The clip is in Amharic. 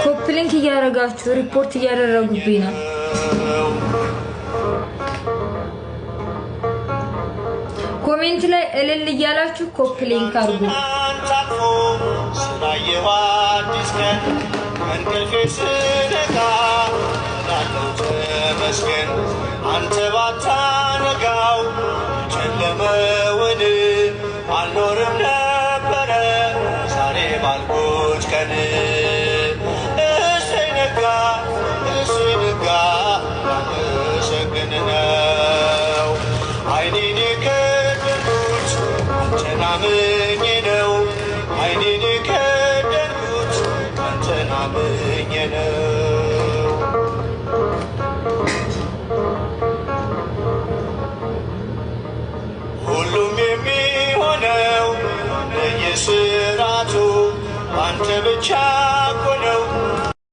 ኮፕሊንክ እያደረጋችሁ ሪፖርት እያደረጉብኝ ነው ኮሜንት ላይ እልል እያላችሁ ኮፕሊንክ አድርጉ ስራየዋ ዲስከን እንቅልፌ ስነቃ ላለው ተመስገን አንተ ባታነጋው ጨለመውን አልኖርም ነበረ ዛሬ ባልኩት ቀን እሰይ ነጋ ላመሰግን ነው አይኔን የከደንኩት አንተን አምኜ ነው አይኔን የከደንኩት አንተን አምኜ ነው ሁሉም የሚሆነው በየስራቱ አንተ ብቻ